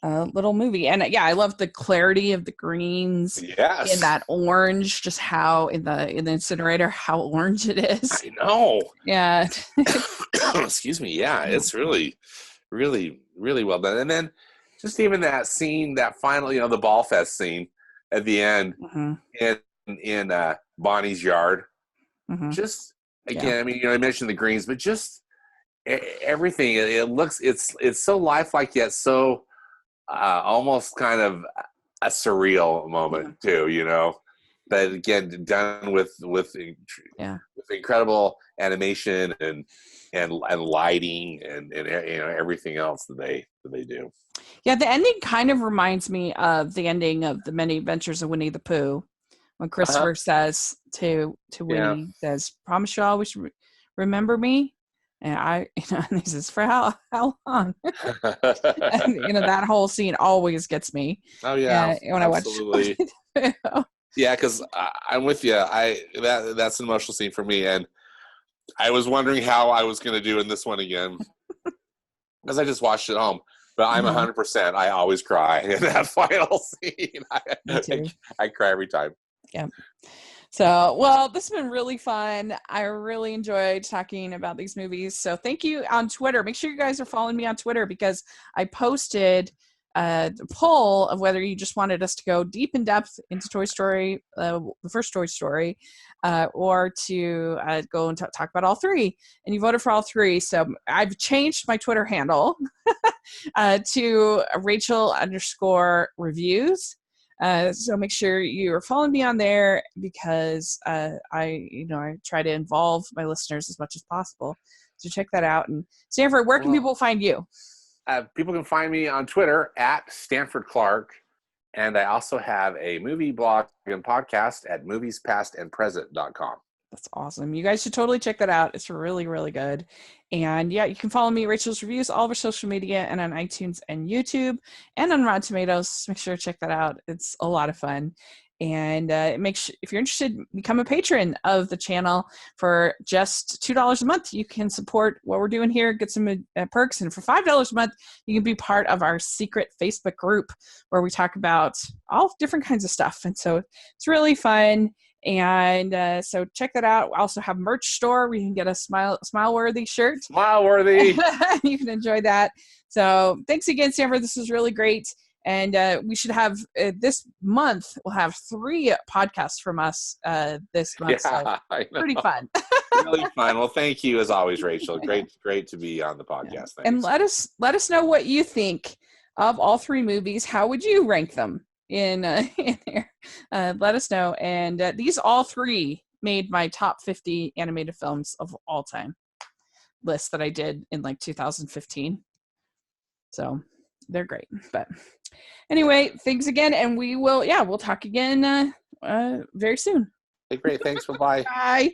little movie. And yeah, I love the clarity of the greens in that orange, just how in the incinerator, how orange it is. I know. Yeah. Excuse me. Yeah, it's really, really, really well done. And then just even that scene, that final, the ball fest scene at the end in Bonnie's yard. Just again, I mean, I mentioned the greens, but just everything. It looks, it's so lifelike yet so almost kind of a surreal moment too. But again, done with incredible animation and lighting and everything else that they do. Yeah, the ending kind of reminds me of the ending of The Many Adventures of Winnie the Pooh, when Christopher says to Winnie, says, "Promise you'll always remember me." And and he says, "For how long?" And, that whole scene always gets me. Oh yeah, when absolutely. I watch. Yeah, because I'm with you. That's an emotional scene for me, and I was wondering how I was going to do in this one again because I just watched it at home. But I'm 100%. I always cry in that final scene. I cry every time. Yeah. So, well, this has been really fun. I really enjoyed talking about these movies. So thank you on Twitter. Make sure you guys are following me on Twitter because I posted the poll of whether you just wanted us to go deep in depth into Toy Story, the first Toy Story, or to go and talk about all three. And you voted for all three. So I've changed my Twitter handle to Rachel_reviews. So make sure you're following me on there because I try to involve my listeners as much as possible. So check that out. And Stanford, where can people find you? People can find me on Twitter at Stanford Clark. And I also have a movie blog and podcast at moviespastandpresent.com. That's awesome. You guys should totally check that out. It's really, really good. And yeah, you can follow me, Rachel's Reviews, all of our social media and on iTunes and YouTube and on Rotten Tomatoes. Make sure to check that out. It's a lot of fun. And if you're interested, become a patron of the channel for just $2 a month. You can support what we're doing here, get some perks. And for $5 a month, you can be part of our secret Facebook group where we talk about all different kinds of stuff. And so it's really fun. And so check that out. We also have merch store where you can get a smile-worthy shirt. Smile-worthy. You can enjoy that. So thanks again, Stanford. This was really great. And we should have this month, we'll have 3 podcasts from us this month. Yeah, so pretty fun. Really fun. Well, thank you as always, Rachel. Great to be on the podcast. Yeah. And let us know what you think of all 3 movies. How would you rank them in here? Let us know. And these all 3 made my top 50 animated films of all time list that I did in 2015. So they're great. But anyway, thanks again, and we'll talk again very soon. Hey, great. Thanks. Bye-bye. Bye.